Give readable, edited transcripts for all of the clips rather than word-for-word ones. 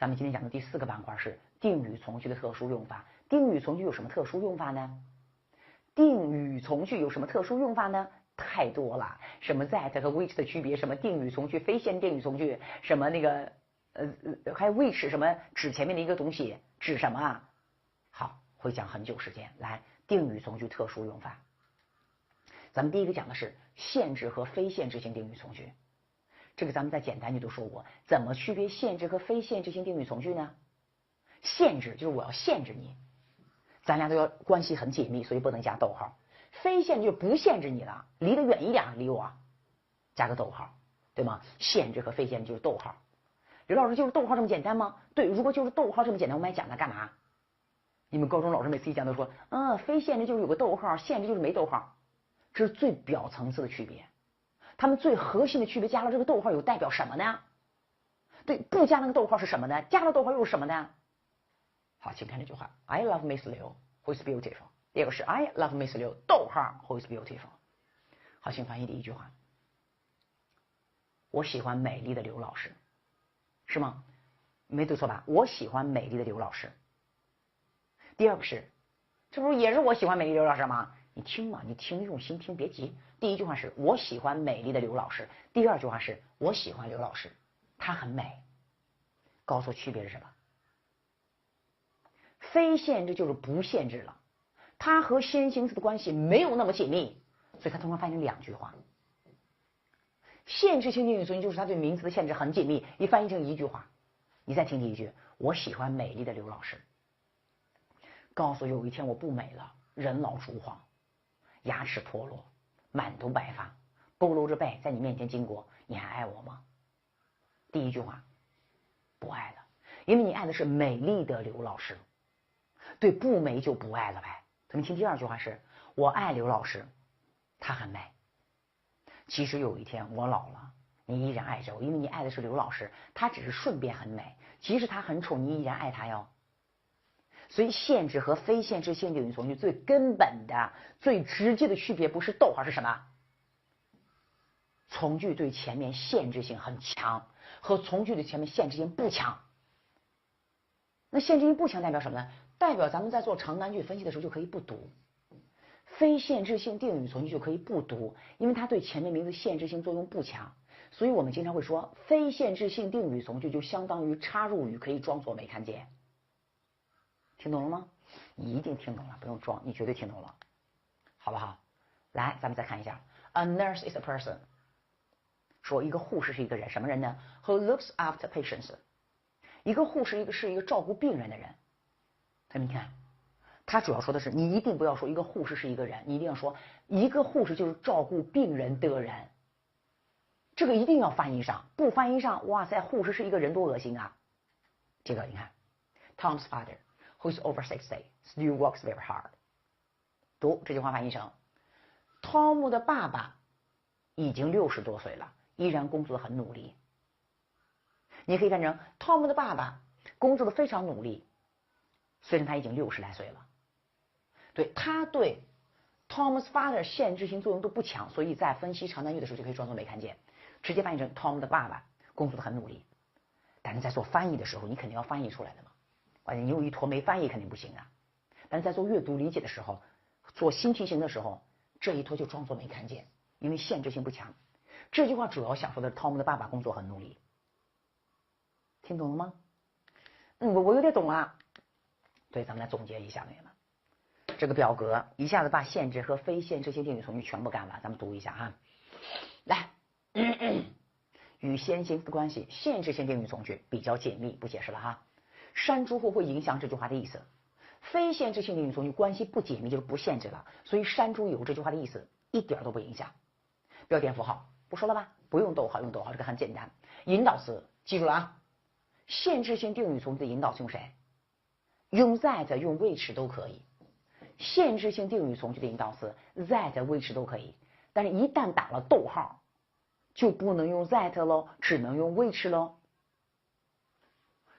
咱们今天讲的第4个板块是定语从句的特殊用法。定语从句有什么特殊用法呢？定语从句有什么特殊用法呢？太多了，什么 that 和 which 的区别，什么定语从句、非限定语从句，什么那个还有 which 什么指前面的一个东西，指什么啊？好，会讲很久时间。来，定语从句特殊用法。咱们第一个讲的是限制和非限制性定语从句。这个咱们在简单句都说过，怎么区别限制和非限制性定语从句呢？限制就是我要限制你，咱俩都要关系很紧密，所以不能加逗号。非限制就不限制你了，离得远一点，离我加个逗号，对吗？限制和非限制就是逗号。刘老师就是逗号这么简单吗？对，如果就是逗号这么简单，我们还讲它干嘛？你们高中老师每次一讲都说，非限制就是有个逗号，限制就是没逗号，这是最表层次的区别。他们最核心的区别，加了这个逗号有代表什么呢？对，不加那个逗号是什么呢？加了逗号又是什么呢？好，请看这句话 ：I love Miss Liu, who is beautiful。第二个是 I love Miss Liu， 逗号 who is beautiful。好，请翻译第一句话：我喜欢美丽的刘老师，是吗？没读错吧？我喜欢美丽的刘老师。第二个是，这不是也是我喜欢美丽刘老师吗？你听嘛，你听，用心听，别急。第一句话是我喜欢美丽的刘老师，第二句话是我喜欢刘老师，她很美。告诉区别是什么？非限制就是不限制了，它和先行词的关系没有那么紧密，所以它通常翻译成2句话。限制性定语从句就是它对名词的限制很紧密，一翻译成1句话。你再听第一句，我喜欢美丽的刘老师。告诉有一天我不美了，人老珠黄，牙齿脱落，满头白发，佝偻着背在你面前经过，你还爱我吗？第一句话不爱了，因为你爱的是美丽的刘老师，对，不美就不爱了呗。咱们听第二句话是我爱刘老师，她很美。其实有一天我老了，你依然爱着我，因为你爱的是刘老师，她只是顺便很美，即使她很丑，你依然爱她哟。所以限制和非限制性定语从句最根本的、最直接的区别不是逗号是什么？从句对前面限制性很强，和从句对前面限制性不强。那限制性不强代表什么呢？代表咱们在做长难句分析的时候就可以不读。非限制性定语从句就可以不读，因为它对前面名词限制性作用不强。所以我们经常会说，非限制性定语从句就相当于插入语，可以装作没看见。听懂了吗？你一定听懂了，不用装，你绝对听懂了，好不好？来，咱们再看一下 ，A nurse is a person， 说一个护士是一个人，什么人呢 ？Who looks after patients， 一个护士是一个照顾病人的人。你看，他主要说的是，你一定不要说一个护士是一个人，你一定要说一个护士就是照顾病人的人，这个一定要翻译上，不翻译上，哇塞，护士是一个人多恶心啊！这个你看 ，Tom's father。Who is over 60, still works very hard。 读这句话翻译成汤姆的爸爸已经60多岁了，依然工作很努力。你可以看成汤姆的爸爸工作的非常努力，虽然他已经60来岁了。对，他对 Tom's father 限制性作用都不强，所以在分析长难句的时候就可以装作没看见，直接翻译成 Tom 的爸爸工作的很努力。但是在做翻译的时候，你肯定要翻译出来的嘛。你有一坨没翻译肯定不行啊，但是在做阅读理解的时候，做新题型的时候，这一坨就装作没看见，因为限制性不强。这句话主要想说的是 Tom 的爸爸工作很努力，听懂了吗？我有点懂了。对，咱们来总结一下，朋友们，这个表格一下子把限制和非限制性定语从句全部干完，咱们读一下哈。来，与先行词的关系，限制性定语从句比较紧密，不解释了哈。删除后会影响这句话的意思。非限制性定语从句关系不紧密，就是不限制了，所以删除以后这句话的意思一点都不影响。标点符号不说了吧，不用逗号，用逗号这个很简单。引导词记住了啊，限制性定语从句的引导词用谁？用 that 用 which 都可以。限制性定语从句的引导词 that which 都可以，但是一旦打了逗号就不能用 that 咯，只能用 which 咯。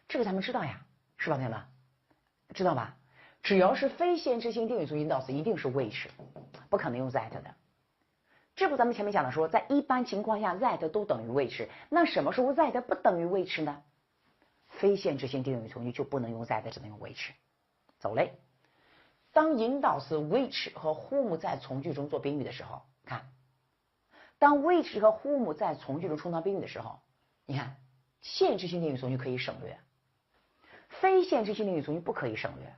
这个咱们知道呀，是吧，朋友们？知道吧？只要是非限制性定语从句引导词，一定是 which， 不可能用 that 的。这不咱们前面讲的说，在一般情况下 that 都等于 which， 那什么时候 that 不等于 which 呢？非限制性定语从句就不能用在的，只能用 which。走嘞。当引导词 which 和 whom 在从句中做宾语的时候，看，当 which 和 whom 在从句中充当宾语的时候，你看限制性定语从句可以省略，非限制性定语从句不可以省略。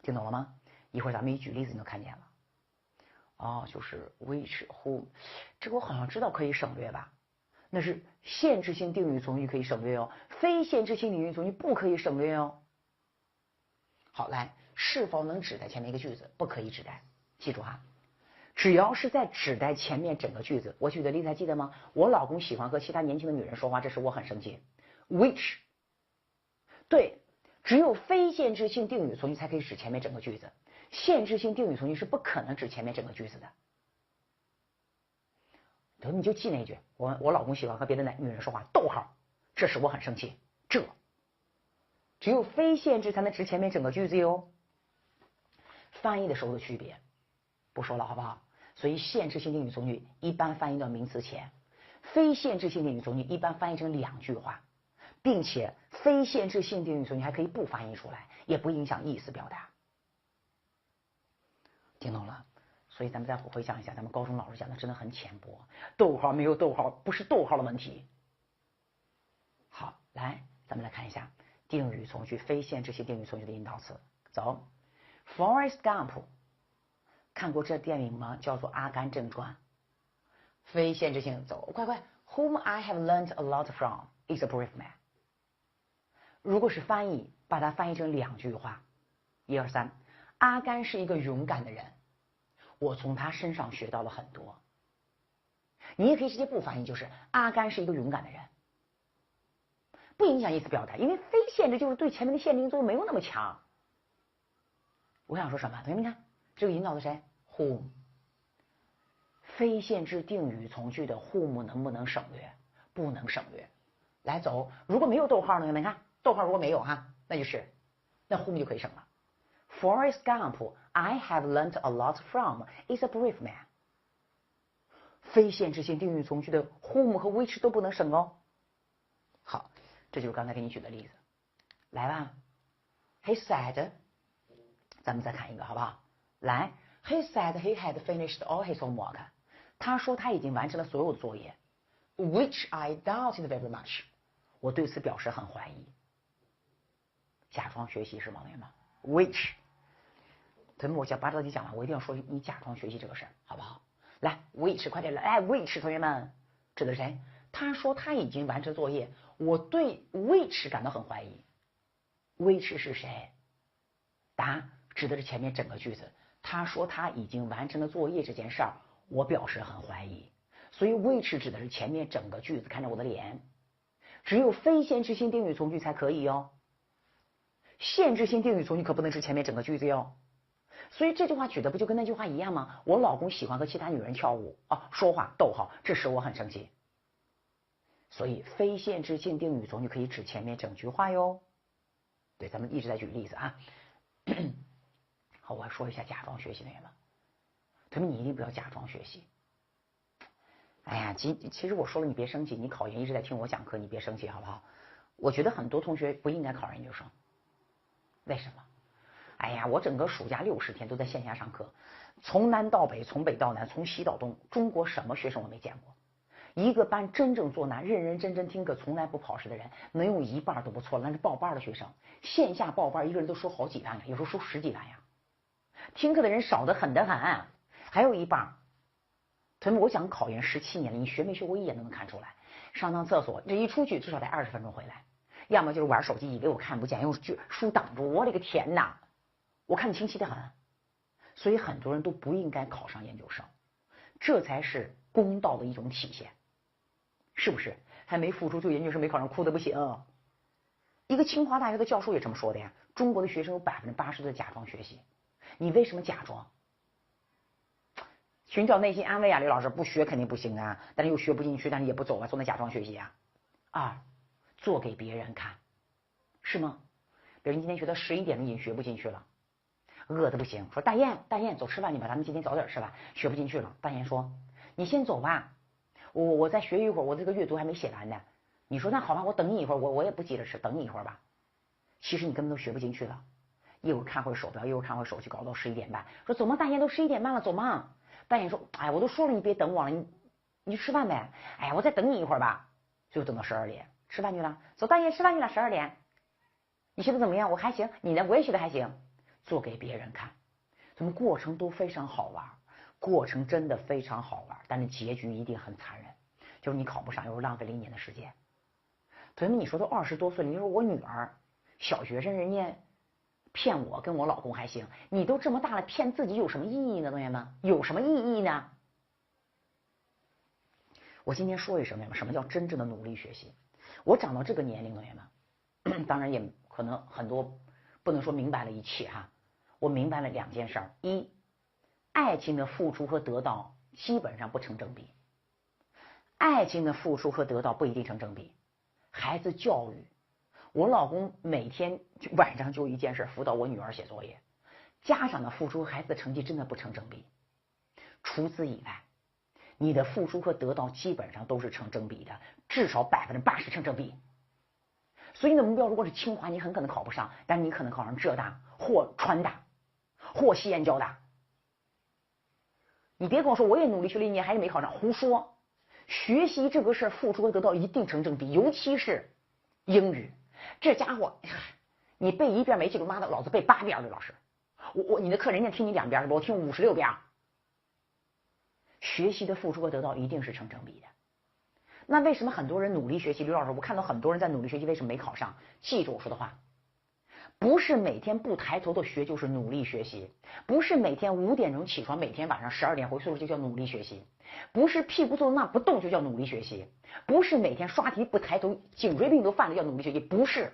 听懂了吗？一会儿咱们一举例子你就看见了。哦，就是 which whom， 这个我好像知道可以省略吧？那是限制性定语从句可以省略哦，非限制性定语从句不可以省略哦。好，来，是否能指代前面一个句子？不可以指代，记住哈，只要是在指代前面整个句子。我举的例子还记得吗？我老公喜欢和其他年轻的女人说话，这时我很生气。which， 对，只有非限制性定语从句才可以指前面整个句子，限制性定语从句是不可能指前面整个句子的。你就记那句，我老公喜欢和别的女人说话，逗号，这时我很生气。这只有非限制才能指前面整个句子哟。翻译的时候的区别不说了，好不好？所以限制性定语从句一般翻译到名词前，非限制性定语从句一般翻译成两句话，并且非限制性定语从句还可以不翻译出来，也不影响意思表达。听懂了？所以咱们再回想一下，咱们高中老师讲的真的很浅薄，逗号没有逗号不是逗号的问题。好，来，咱们来看一下定语从句非限制性定语从句的引导词。走 ，Forrest Gump， 看过这电影吗？叫做《阿甘正传》。非限制性，走，快快 ，Whom I have learned a lot from is a brave man。如果是翻译，把它翻译成两句话，1、2、3，阿甘是一个勇敢的人，我从他身上学到了很多。你也可以直接不翻译，就是阿甘是一个勇敢的人。不影响意思表达，因为非限制就是对前面的限定作用没有那么强。我想说什么？同学们看，这个引导的谁 ？whom。非限制定语从句的 whom 能不能省略？不能省略。来走，如果没有逗号呢？你看，逗号如果没有哈，那那 whom 就可以省了。Forrest Gump, I have learned a lot from is a brave man。非限制性定语从句的 whom 和 which 都不能省哦。好。这就是刚才给你举的例子，来吧。He said， 咱们再看一个好不好？来 ，He said he had finished all his homework。他说他已经完成了所有的作业 ，which I doubted very much。我对此表示很怀疑。假装学习是吗，同学们 ？which， 同学们，我把这题讲完，我一定要说你假装学习这个事儿，好不好？来 ，which， 快点来，哎 ，which， 同学们，指的是谁？他说他已经完成作业。我对 which 感到很怀疑。which 是谁？答，指的是前面整个句子。他说他已经完成了作业这件事儿，我表示很怀疑。所以 which 指的是前面整个句子，看着我的脸。只有非限制性定语从句才可以哟，限制性定语从句可不能指前面整个句子哟。所以这句话举的不就跟那句话一样吗？我老公喜欢和其他女人跳舞啊，说话，逗号，这时我很生气。所以非限制性定语从句可以指前面整句话哟。对，咱们一直在举例子啊。好，我还说一下假装学习同学们，同学们你一定不要假装学习。哎呀，其实我说了你别生气，你考研一直在听我讲课，你别生气好不好？我觉得很多同学不应该考上研究生，为什么？哎呀，我整个暑假60天都在线下上课，从南到北，从北到南，从西到东，中国什么学生我没见过。一个班真正做难、认认真真听课、从来不跑时的人，能有1半都不错了。那是报班的学生，线下报班一个人都收好几万呀，有时候收10几万呀。听课的人少得很的很，还有1半。同学们，我讲考研17年了，你学没学过一眼都能看出来。上趟厕所，这一出去至少得20分钟回来，要么就是玩手机，以为我看不见，用书挡住。我的个天哪，我看得清晰的很。所以很多人都不应该考上研究生，这才是公道的一种体现。是不是？还没付出就研究生没考上，哭得不行。一个清华大学的教授也这么说的呀。中国的学生有80%都在假装学习，你为什么假装？寻找内心安慰啊，刘老师，不学肯定不行啊，但是又学不进去，但是也不走啊，做那假装学习啊。2，做给别人看，是吗？比如你今天学到11点了，已经学不进去了，饿得不行，说大雁走吃饭去吧，咱们今天早点吃吧，学不进去了。大雁说你先走吧。我再学一会儿，我这个阅读还没写完呢。你说那好吧，我等你一会儿，我也不急着吃，等你一会儿吧。其实你根本都学不进去了，一会儿看会手表，一会儿看会手机，搞到11点半。说走吗？大爷都11点半了，走吗？大爷说，哎，我都说了你别等我了，你去吃饭呗。哎呀，我再等你一会儿吧。最后等到12点，吃饭去了。走，大爷吃饭去了，12点。你学的怎么样？我还行。你呢？我也学的还行。做给别人看，咱们过程都非常好玩，过程真的非常好玩，但是结局一定很残忍，就是你考不上，又是浪费了1年的时间。同学们，你说都20多岁了，你说我女儿小学生，人家骗我跟我老公还行，你都这么大了，骗自己有什么意义呢？同学们，有什么意义呢？我今天说一声，同学们，什么叫真正的努力学习？我长到这个年龄，同学们，当然也可能很多不能说明白了一切哈。我明白了2件事儿：一，爱情的付出和得到基本上不成正比，爱情的付出和得到不一定成正比。孩子教育，我老公每天晚上就一件事，辅导我女儿写作业。家长的付出和孩子的成绩真的不成正比。除此以外，你的付出和得到基本上都是成正比的，至少80%成正比。所以你的目标如果是清华，你很可能考不上，但你可能考上浙大或川大或西安交大。你别跟我说我也努力学了1年还是没考上，胡说。学习这个事儿，付出和得到一定成正比，尤其是英语，这家伙，你背1遍没记住，妈的，老子背8遍了，老师，你的课人家听你2遍是吧？我听56遍。学习的付出和得到一定是成正比的。那为什么很多人努力学习？刘老师，我看到很多人在努力学习，为什么没考上？记住我说的话，不是每天不抬头的学就是努力学习，不是每天5点钟起床，每天晚上12点回宿舍就叫努力学习，不是屁股坐那不动就叫努力学习，不是每天刷题不抬头颈椎病都犯了叫努力学习，不是。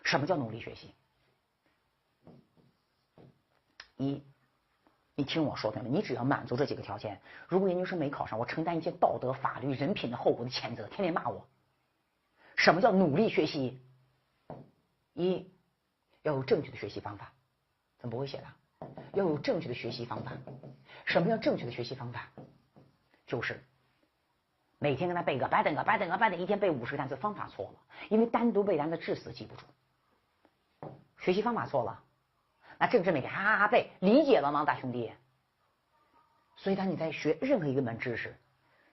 什么叫努力学习？一，你听我说的，你只要满足这几个条件，如果研究生没考上，我承担一切道德、法律、人品的后果的谴责，天天骂我。什么叫努力学习？一，要有正确的学习方法，怎么不会写了？要有正确的学习方法。什么叫正确的学习方法？就是每天跟他背个白等，一天背50个单词，方法错了，因为单独背单词至死记不住。学习方法错了，那正是每天哈哈哈背，理解了吗，大兄弟？所以当你在学任何一个门知识，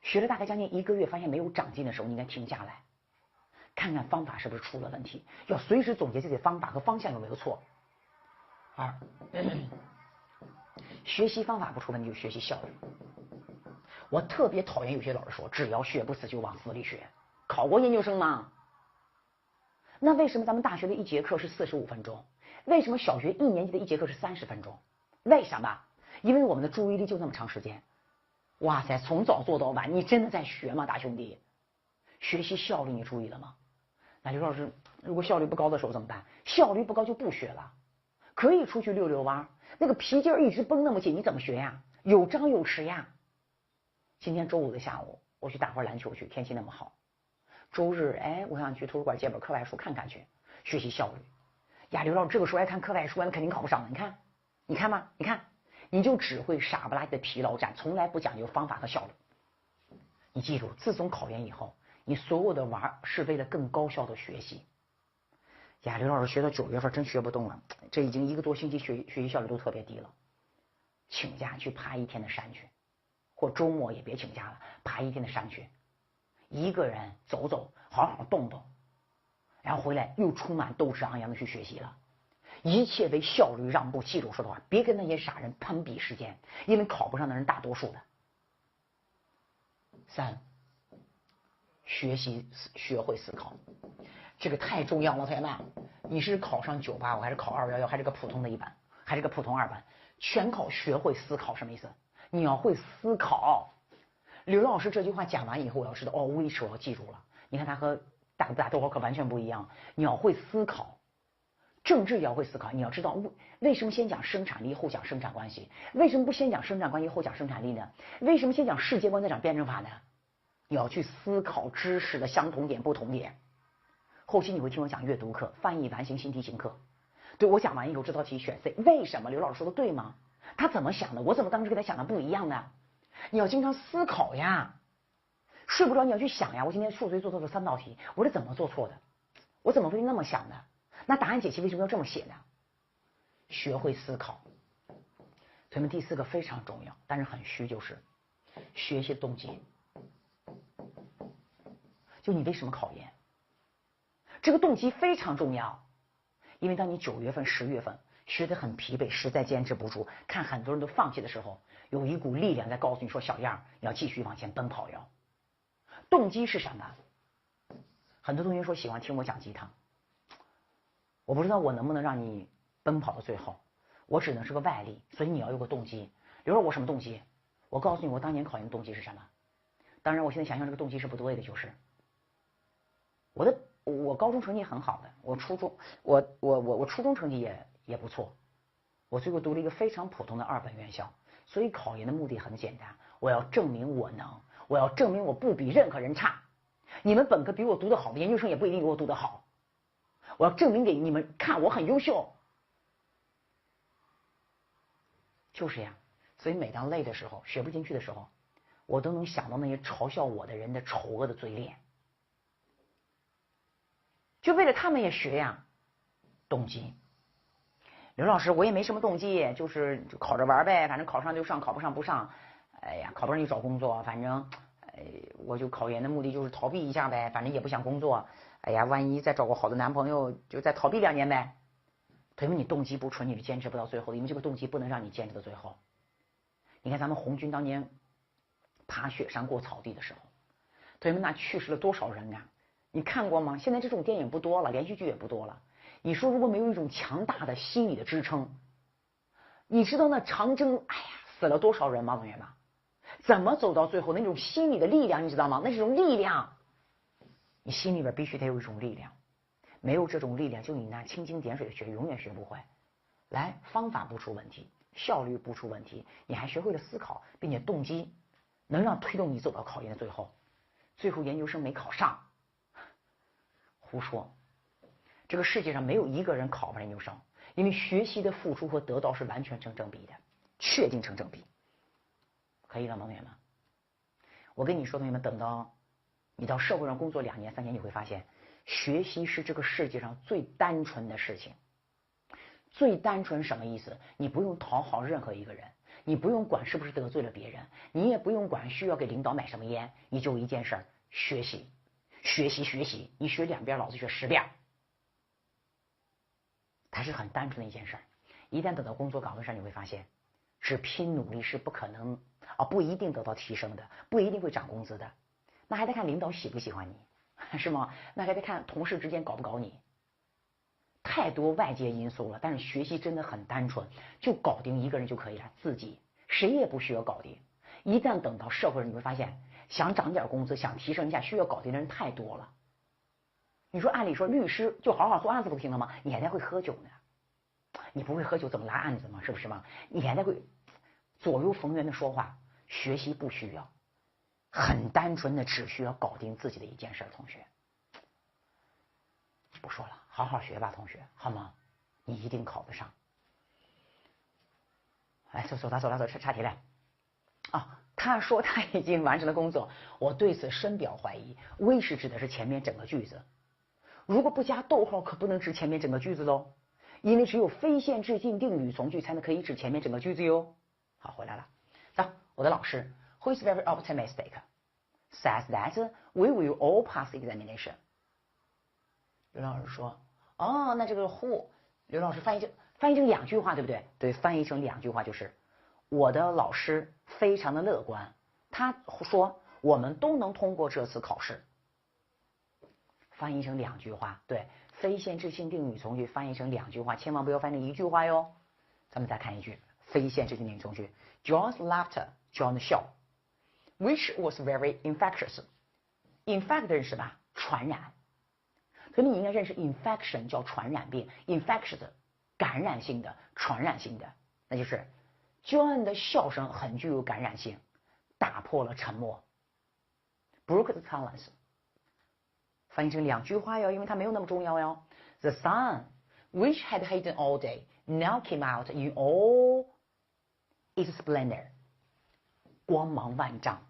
学了大概将近1个月，发现没有长进的时候，你应该停下来，看看方法是不是出了问题，要随时总结自己的方法和方向有没有错。2，学习方法不出问题，就学习效率。我特别讨厌有些老师说，只要学不死就往死里学。考过研究生吗？那为什么咱们大学的1节课是45分钟？为什么小学1年级的1节课是30分钟？为什么？因为我们的注意力就那么长时间。哇塞，从早做到晚，你真的在学吗，大兄弟？学习效率你注意了吗？那刘老师，如果效率不高的时候怎么办？效率不高就不学了，可以出去溜溜弯，那个皮筋一直绷那么紧，你怎么学呀？有张有弛呀。今天周5的下午，我去打会篮球去，天气那么好。周日，哎，我想去图书馆借本课外书看看去，学习效率。呀，刘老师，这个时候还看课外书，那肯定考不上了。你看吗？你看，你就只会傻不拉几的疲劳战，从来不讲究方法和效率。你记住，自从考研以后，你所有的玩是为了更高效的学习。呀，刘老师学到9月份真学不动了，这已经1个多星期学习效率都特别低了。请假去爬1天的山去，或周末也别请假了，爬1天的山去，一个人走走，好好动动，然后回来又充满斗志昂扬的去学习了。一切为效率让步，记住说的话，别跟那些傻人攀比时间，因为考不上的人大多数的。3，学会思考，这个太重要了，同学们。你是考上985还是考211，还是个普通的1班，还是个普通2班，全考学会思考。什么意思？你要会思考。刘老师这句话讲完以后，我要知道无理齿我要记住了。你看他和大不大周考课完全不一样。你要会思考，政治也要会思考。你要知道为什么先讲生产力后讲生产关系？为什么不先讲生产关系后讲生产力呢？为什么先讲世界观再讲辩证法呢？你要去思考知识的相同点不同点。后期你会听我讲阅读课、翻译完形、新题型课。对，我讲完以后这道题选 C， 为什么？刘老师说的对吗？他怎么想的？我怎么当时跟他想的不一样呢？你要经常思考呀。睡不着你要去想呀，我今天数学做错了3道题，我是怎么做错的？我怎么会那么想的？那答案解析为什么要这么写呢？学会思考。同学们，第4个非常重要，但是很虚，就是学习的动机。就你为什么考研？这个动机非常重要，因为当你9月份、10月份学得很疲惫，实在坚持不住，看很多人都放弃的时候，有一股力量在告诉你说：“小样，你要继续往前奔跑哟。”动机是什么？很多同学说喜欢听我讲鸡汤，我不知道我能不能让你奔跑到最后，我只能是个外力，所以你要有个动机。比如说我什么动机？我告诉你，我当年考研的动机是什么？当然，我现在想想这个动机是不对的，就是我高中成绩很好的，我初中成绩也不错，我最后读了一个非常普通的2本院校，所以考研的目的很简单，我要证明我能，我要证明我不比任何人差。你们本科比我读得好的研究生也不一定比我读得好，我要证明给你们看我很优秀，就是这样。所以每当累的时候，学不进去的时候，我都能想到那些嘲笑我的人的丑恶的嘴脸，就为了他们也学呀。动机，刘老师，我也没什么动机，就是考着玩呗，反正考上就上，考不上不上。哎呀，考不上就找工作，反正，我就考研的目的就是逃避一下呗，反正也不想工作。哎呀，万一再找个好的男朋友，就再逃避2年呗。朋友们，你动机不纯，你就坚持不到最后，因为这个动机不能让你坚持到最后。你看咱们红军当年爬雪山过草地的时候，朋友们那去世了多少人啊？你看过吗？现在这种电影不多了，连续剧也不多了。你说如果没有一种强大的心理的支撑，你知道那长征，哎呀，死了多少人吗？同学们，怎么走到最后那种心理的力量，你知道吗？那是一种力量，你心里边必须得有一种力量，没有这种力量，就你那蜻蜓点水的学，永远学不会。来，方法不出问题，效率不出问题，你还学会了思考，并且动机能让推动你走到考研的最后。最后研究生没考上，胡说。这个世界上没有一个人考不上研究生，因为学习的付出和得到是完全成正比的，确定成正比。可以了吗，同学们？我跟你说，同学们，等到你到社会上工作2年3年，你会发现，学习是这个世界上最单纯的事情。最单纯什么意思？你不用讨好任何一个人，你不用管是不是得罪了别人，你也不用管需要给领导买什么烟，你就一件事儿：学习，学习，学习。你学2遍，老子学10遍。它是很单纯的一件事儿。一旦等到工作岗位上，你会发现，只拼努力是不可能不一定得到提升的，不一定会涨工资的。那还得看领导喜不喜欢你，是吗？那还得看同事之间搞不搞你。太多外界因素了，但是学习真的很单纯，就搞定一个人就可以了，自己谁也不需要搞定。一旦等到社会上，你会发现，想涨点工资，想提升一下，需要搞定的人太多了。你说，按理说律师就好好做案子不行了吗？你还得会喝酒呢，你不会喝酒怎么拉案子吗？是不是吗？你还得会左右逢源的说话。学习不需要，很单纯的，只需要搞定自己的一件事。同学，不说了，好好学吧，同学，好吗？你一定考得上。来，走，插题来。他说他已经完成了工作，我对此深表怀疑。为是指的是前面整个句子，如果不加逗号，可不能指前面整个句子喽，因为只有非限制性定语从句才能可以指前面整个句子哟。好，回来了。走，我的老师 ，who is very optimistic, says that we will all pass examination。刘老师说，那这个 who， 刘老师翻译成2句话，对不对？对，翻译成2句话就是。我的老师非常的乐观，他说我们都能通过这次考试。翻译成2句话，对，非限制性定语从句翻译成2句话，千万不要翻成1句话哟。咱们再看一句非限制性定语从句 ，John's laughter， John 的笑 ，which was very infectious。infect 认识吧？传染。所以你应该认识 infection 叫传染病 ，infectious 感染性的、传染性的，那就是。John 的笑声很具有感染性，打破了沉默 ，broke the silence。翻译成2句话哟，因为它没有那么重要哟。The sun, which had hidden all day, now came out in all its splendor。光芒万丈，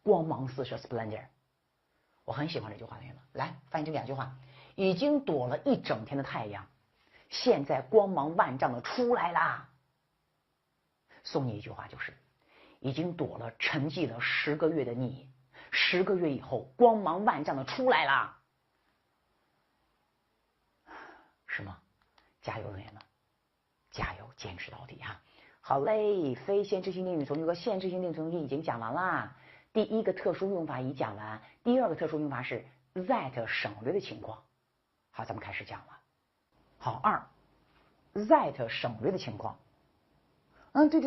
光芒四射 ，splendor 我很喜欢这句话，同学们，来翻译这两句话：已经躲了一整天的太阳，现在光芒万丈的出来啦。送你一句话，就是已经躲了沉寂了10个月的你，10个月以后光芒万丈的出来啦，是吗？加油，同学们，加油，坚持到底哈！好嘞，非限制性定语从句和限制性定语从句已经讲完啦。第一个特殊用法已讲完，第二个特殊用法是 that 省略的情况。好，咱们开始讲了。好，that 省略的情况。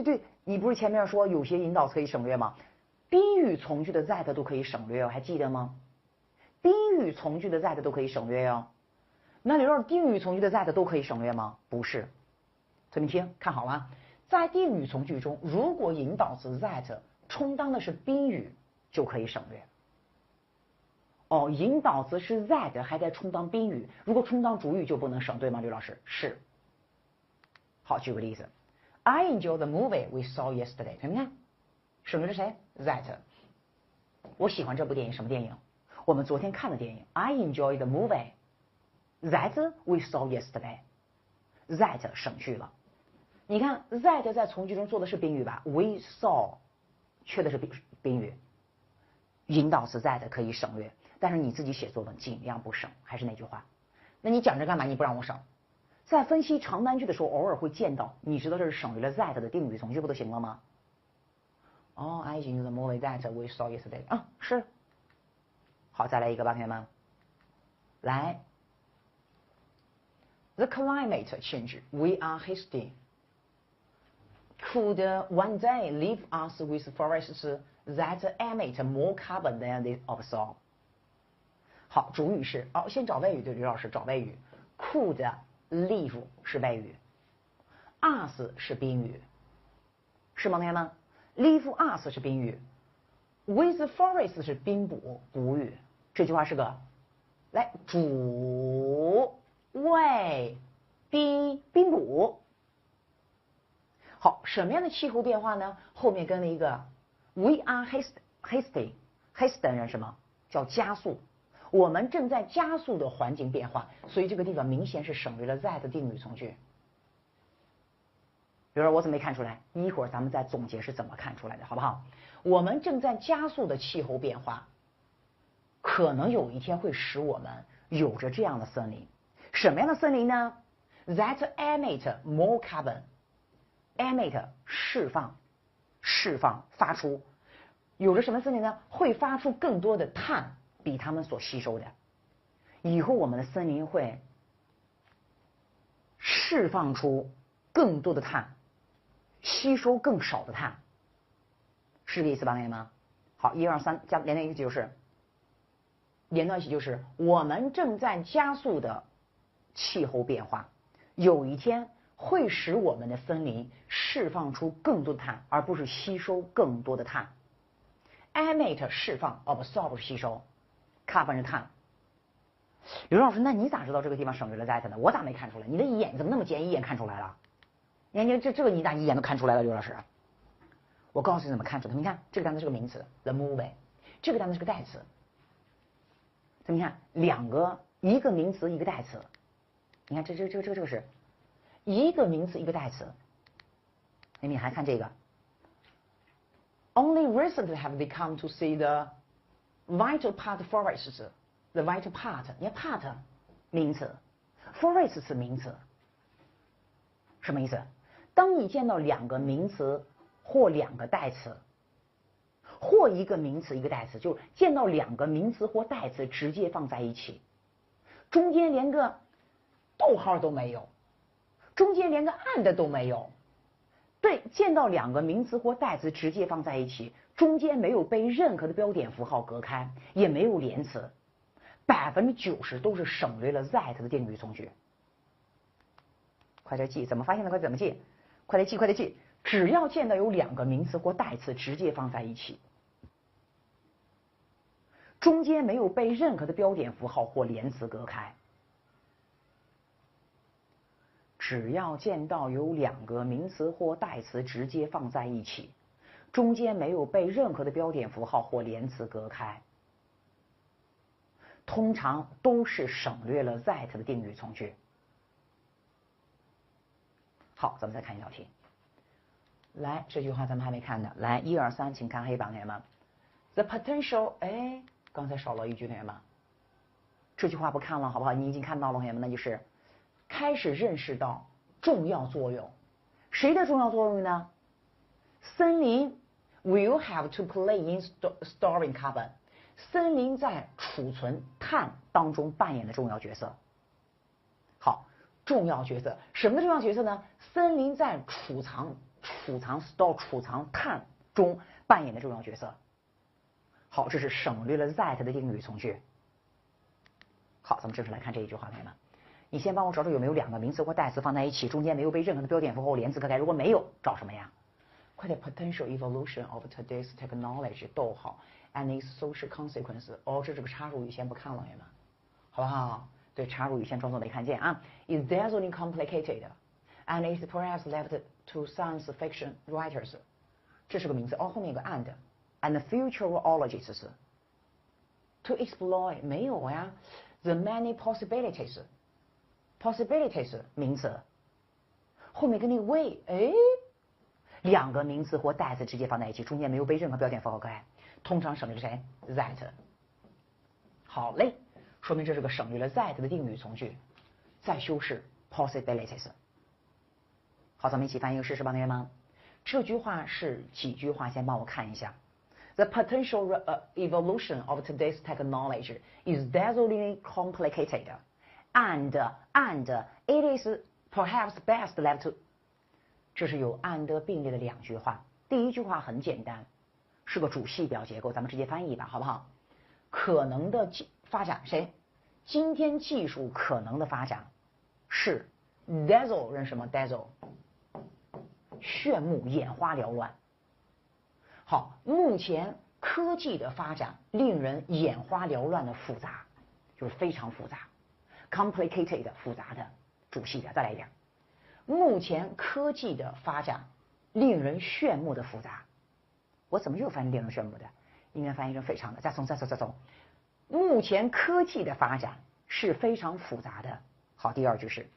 对，你不是前面说有些引导词可以省略吗？宾语从句的 that 都可以省略哦，还记得吗？宾语从句的 that 都可以省略哦。那刘老师，定语从句的 that 都可以省略吗？不是。同学们听，看好了，在定语从句中，如果引导词 that 充当的是宾语，就可以省略。哦，引导词是 that 还在充当宾语，如果充当主语就不能省，对吗？刘老师是。好，举个例子 ，I enjoy the movie we saw yesterday。你看，省略了谁 ？that。我喜欢这部电影，什么电影？我们昨天看的电影。I enjoy the movie that we saw yesterday。that 省去了。你看 that 在从句中做的是宾语吧 ？We saw 缺的是宾语。引导词 that 可以省略，但是你自己写作文尽量不省。还是那句话，那你讲这干嘛？你不让我省？在分析长难句的时候，偶尔会见到，你知道这是省略了 that 的定语从句不就行了吗？哦 ，I enjoyed the movie that we saw yesterday。是。好，再来一个吧，同学们。来 ，The climate change we are facing could one day leave us with forests that emit more carbon than they absorb。好，主语是先找谓语，对，刘老师找谓语 ，could leave 是谓语 ，us 是宾语，是吗，同学们 ？leave us 是宾语 ，with forests 是宾补补语。这句话是个来主谓宾补。好，什么样的气候变化呢？后面跟了一个 we are hastening 什么叫加速？我们正在加速的环境变化，所以这个地方明显是省略了 that 定语从句。比如说我怎么没看出来？一会儿咱们再总结是怎么看出来的，好不好？我们正在加速的气候变化，可能有一天会使我们有着这样的森林。什么样的森林呢 ？That emit more carbon。emit 释放发出，有着什么森林呢？会发出更多的碳，比他们所吸收的。以后我们的森林会释放出更多的碳，吸收更少的碳，是这个意思吧，同学们？好，1、2、3加连在一起就是我们正在加速的气候变化，有一天会使我们的森林释放出更多的碳，而不是吸收更多的碳。emit 释放 ，absorb 吸收 ，carbon 是碳。刘老师，那你咋知道这个地方省略了 that 呢？我咋没看出来？你的眼怎么那么尖，一眼看出来了？你看这个你咋一眼都看出来了，刘老师？我告诉你怎么看出的。你看这个单词是个名词 ，the movie， 这个单词是个代词。你看一个名词一个代词，你看这个是一个名词一个代词。你还看这个 ，Only recently have they come to see the vital part forests。The vital part， 你看 part 名词 ，forests 名词，什么意思？当你见到两个名词或两个代词，或一个名词一个代词，就是见到两个名词或代词直接放在一起，中间连个逗号都没有，中间连个and都没有。对，见到两个名词或代词直接放在一起，中间没有被任何的标点符号隔开，也没有连词。90%都是省略了 that 的定语从句。快点记，怎么发现的？快怎么记？快点记！只要见到有两个名词或代词直接放在一起，中间没有被任何的标点符号或连词隔开。只要见到有两个名词或代词直接放在一起，中间没有被任何的标点符号或连词隔开。通常都是省略了 that 的定语从句。好，咱们再看一道题。来，这句话咱们还没看呢。来，1、2、3，请看黑板，同学们。The potential， 哎，刚才少了一句，同学们。这句话不看了，好不好？你已经看到了，同学们，那就是开始认识到重要作用。谁的重要作用呢？森林 will have to play in storing carbon。森林在储存碳当中扮演的重要角色。好，重要角色，什么的重要角色呢？森林在储藏碳中扮演的重要角色。好，这是省略了 that 的定语从句。好，咱们正式来看这一句话，同学们，你先帮我找找有没有两个名词或代词放在一起，中间没有被任何的标点符号连字隔开。如果没有，找什么呀？快点 potential evolution of today's technology， 逗号 and its social consequence。哦，这是个插入语，先不看了，同学们，好不好？对，插入语先装作没看见啊。Is dazzling complicated and is perhaps left to science fiction writers。这是个名词，哦，后面有个 and futurologists to explore 没有呀 ，the many possibilities 名词，后面跟那个 way， 哎。两个名词或代词直接放在一起，中间没有被任何标点符号隔开，通常省略了谁 ？that。好嘞，说明这是个省略了 that 的定语从句，再修饰 possibilities。好，咱们一起翻译一个事实吧，同学们。这句话是几句话？先帮我看一下。The potential evolution of today's technology is dazzlingly complicated, and it is perhaps best left to。这是有 and 并列的两句话。第一句话很简单，是个主系表结构，咱们直接翻译吧，好不好？可能的发展，谁？今天技术可能的发展是 dazzle， 认识吗 ？dazzle， 炫目、眼花缭乱。好，目前科技的发展令人眼花缭乱的复杂，就是非常复杂 ，complicated 复杂的主系表。再来一点。目前科技的发展令人炫目的复杂，我怎么又翻译令人炫目的？应该翻译成非常的。再从。目前科技的发展是非常复杂的。好，第二句是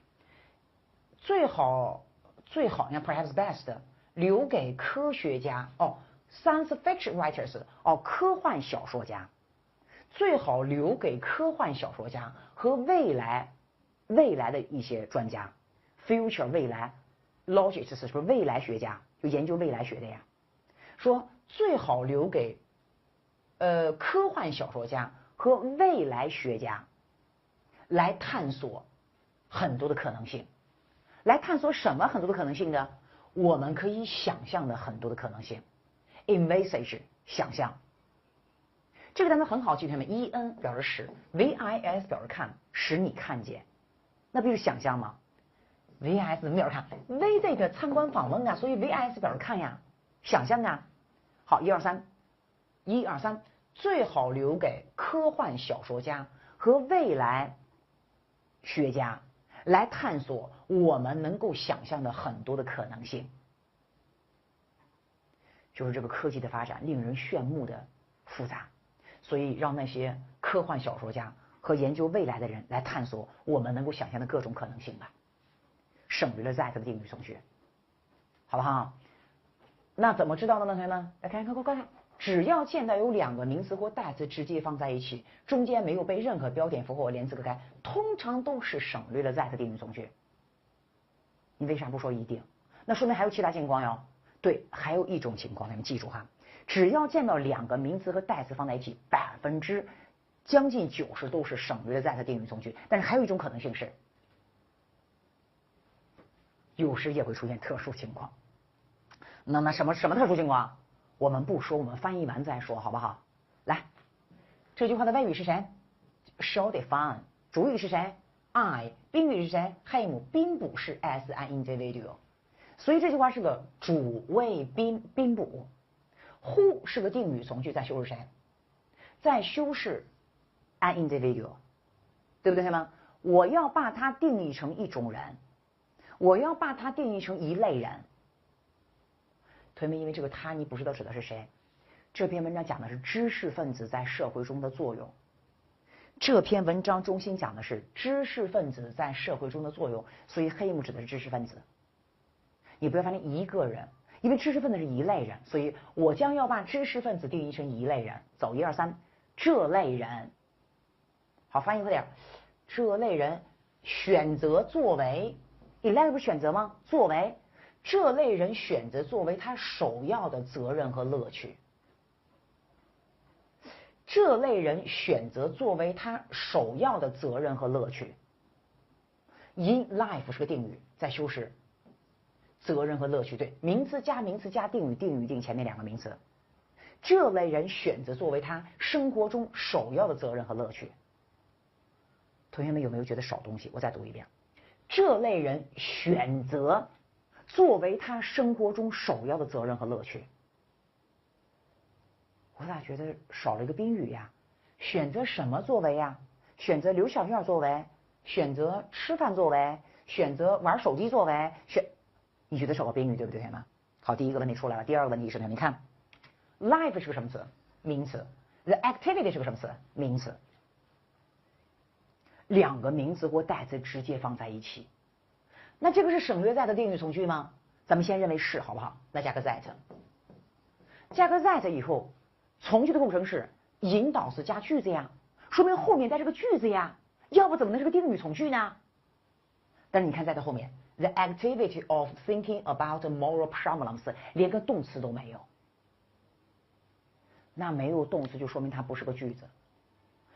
最好，你看 perhaps best 留给科学家science fiction writers 科幻小说家，最好留给科幻小说家和未来的一些专家。future 未来 ，logics 是不是未来学家？就研究未来学的呀。说最好留给科幻小说家和未来学家来探索很多的可能性。来探索什么很多的可能性呢？我们可以想象的很多的可能性。envisage 想象。这个单词很好记，同学们 ，en 表示使 ，vis 表示看，使你看见，那不就是想象吗？ VIS 怎么表示看 ？visit 参观访问啊，所以 VIS 表示看呀，想象啊。好，1、2、3，最好留给科幻小说家和未来学家来探索我们能够想象的很多的可能性。就是这个科技的发展令人炫目的复杂，所以让那些科幻小说家和研究未来的人来探索我们能够想象的各种可能性吧。省略了 that 的定语从句，好不好？那怎么知道的呢，同学们？来看，快！只要见到有两个名词或代词直接放在一起，中间没有被任何标点符号或连字隔开，通常都是省略了 that 定语从句。你为啥不说一定？那说明还有其他情况哟。对，还有一种情况，你们记住哈，只要见到两个名词和代词放在一起，将近90%都是省略了 that 定语从句。但是还有一种可能性是。有时也会出现特殊情况，那什么特殊情况？我们不说，我们翻译完再说，好不好？来，这句话的谓语是谁 ？shall define。主语是谁 ？I。宾语是谁 ？him。宾补是 as an individual。所以这句话是个主谓宾补。who 是个定语从句，在修饰谁？在修饰 an individual， 对不对，同学们？我要把它定义成一种人。我要把它定义成一类人，同学们，因为这个他你不知道指的是谁。这篇文章讲的是知识分子在社会中的作用。这篇文章中心讲的是知识分子在社会中的作用，所以黑幕指的是知识分子。你不要发现一个人，因为知识分子是一类人，所以我将要把知识分子定义成一类人。走，1、2、3，这类人。好，翻译快点。这类人选择作为 ，elect 不是选择吗？作为，这类人选择作为他首要的责任和乐趣。这类人选择作为他首要的责任和乐趣。in life 是个定语，在修饰责任和乐趣，对，名词加名词加定语，定语定前面2个名词。这类人选择作为他生活中首要的责任和乐趣。同学们有没有觉得少东西？我再读一遍。这类人选择作为他生活中首要的责任和乐趣。我咋觉得少了一个宾语呀？选择什么作为呀？选择留小院作为，选择吃饭作为，选择玩手机作为，你觉得少个宾语对不对吗？好，第一个问题出来了。第二个问题是呢，你看 life 是个什么词？名词。The activity 是个什么词？名词。2个名词或代词直接放在一起，那这个是省略在的定语从句吗？咱们先认为是，好不好？那加个 that， 加个 that 以后，从句的构成是引导词加句子呀，说明后面带这个句子呀，要不怎么能是个定语从句呢？但是你看在它后面 ，the activity of thinking about moral problems 连个动词都没有，那没有动词就说明它不是个句子，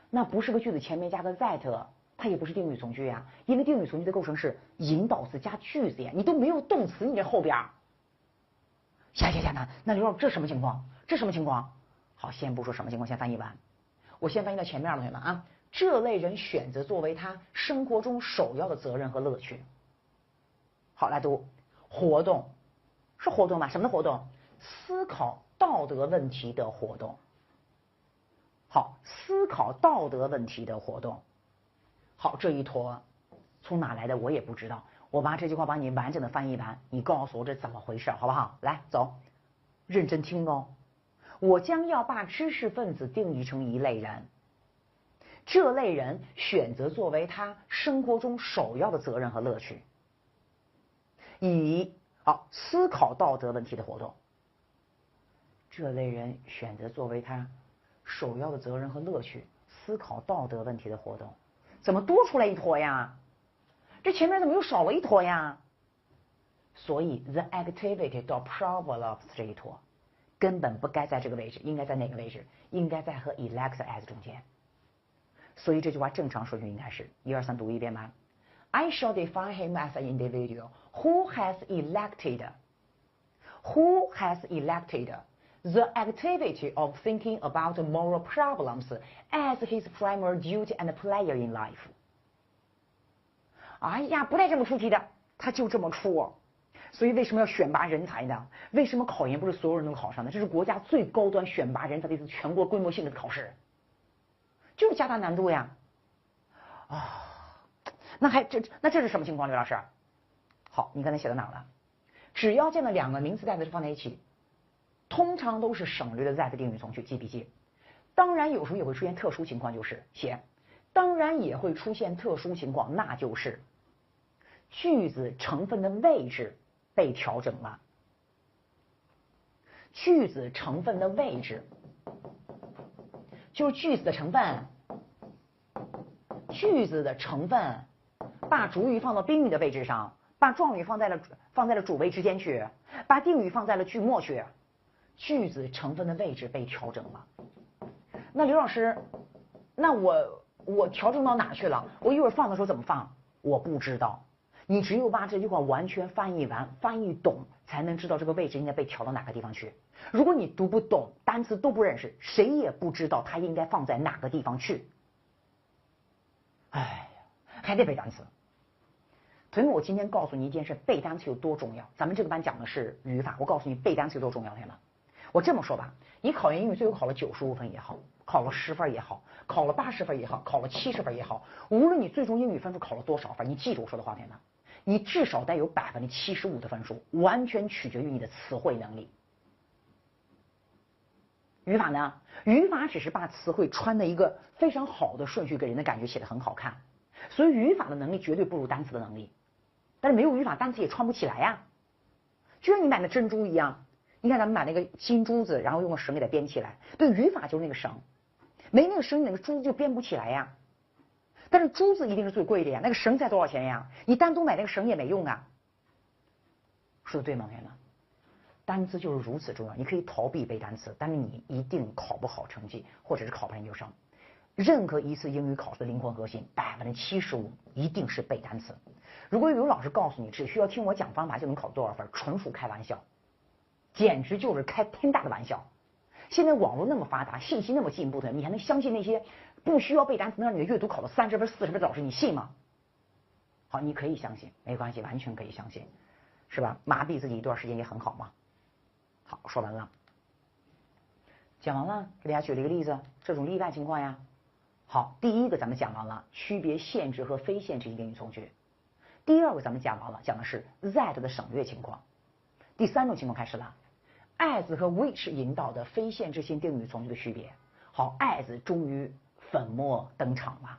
那不是个句子前面加个 that。它也不是定语从句呀，因为定语从句的构成是引导词加句子呀，你都没有动词，你这后边下，那刘老师这什么情况？这什么情况？好，先不说什么情况，先翻译完。我先翻译到前面了，同学们啊，这类人选择作为他生活中首要的责任和乐趣。好，来读活动，是活动吧？什么的活动？思考道德问题的活动。好，思考道德问题的活动。好，这一坨从哪来的我也不知道，我把这句话把你完整的翻译完，你告诉我这怎么回事，好不好？来，走，认真听哦。我将要把知识分子定义成一类人，这类人选择作为他生活中首要的责任和乐趣，思考道德问题的活动。这类人选择作为他首要的责任和乐趣，思考道德问题的活动。怎么多出来一坨呀？这前面怎么又少了一坨呀？所以 the activity 到 problems 这一坨根本不该在这个位置，应该在哪个位置？应该在和 elect as 中间。所以这句话正常说就应该是1、2、3读一遍吧。I shall define him as an individual who has elected the activity of thinking about moral problems as his primary duty and pleasure in life。 哎呀，不带这么出题的，他就这么出。所以为什么要选拔人才呢？为什么考研不是所有人都考上的？这是国家最高端选拔人才的一次全国规模性的考试，就是加大难度呀。那这是什么情况，刘老师？好，你刚才写到哪了？只要见到2个名词代词放在一起，通常都是省略的 that 定语从句，记笔记。当然有时候也会出现特殊情况，就是写。当然也会出现特殊情况，那就是句子成分的位置被调整了。句子成分的位置就是句子的成分，句子的成分把主语放到宾语的位置上，把状语放在了主谓之间去，把定语放在了句末去。句子成分的位置被调整了。那刘老师，那我调整到哪去了？我一会儿放的时候怎么放？我不知道。你只有把这句话完全翻译完、翻译懂，才能知道这个位置应该被调到哪个地方去。如果你读不懂，单词都不认识，谁也不知道它应该放在哪个地方去。哎呀，还得背单词。同学们，我今天告诉你一件事，背单词有多重要。咱们这个班讲的是语法，我告诉你背单词有多重要，同学们。我这么说吧，你考研英语最后考了95分也好，考了10分也好，考了80分也好，考了70分也好，无论你最终英语分数考了多少分，你记住我说的话，同学们，你至少得有75%的分数，完全取决于你的词汇能力。语法呢？语法只是把词汇穿的一个非常好的顺序，给人的感觉写得很好看。所以语法的能力绝对不如单词的能力。但是没有语法，单词也穿不起来呀。就像你买的珍珠一样，你看咱们买那个金珠子，然后用个绳给它编起来，对，语法就是那个绳，没那个绳，那个珠子就编不起来呀。但是珠子一定是最贵的呀，那个绳才多少钱呀？你单独买那个绳也没用啊。说的对吗，朋友们？单词就是如此重要，你可以逃避背单词，但是你一定考不好成绩，或者是考不上研究生。任何一次英语考试的灵魂核心，75%一定是背单词。如果有老师告诉你只需要听我讲方法就能考多少分，纯属开玩笑，简直就是开天大的玩笑。现在网络那么发达，信息那么进步的，你还能相信那些不需要背单词能让你的阅读考到30分、40分的老师？你信吗？好，你可以相信，没关系，完全可以相信，是吧？麻痹自己一段时间也很好嘛。好，说完了，讲完了，给大家举了一个例子，这种例外情况呀。好，第一个咱们讲完了，区别限制和非限制性定语从句。第二个咱们讲完了，讲的是 that 的省略情况。第三种情况开始了 ，as 和 which 引导的非限制性定语从句的区别。好 ，as 终于粉墨登场了。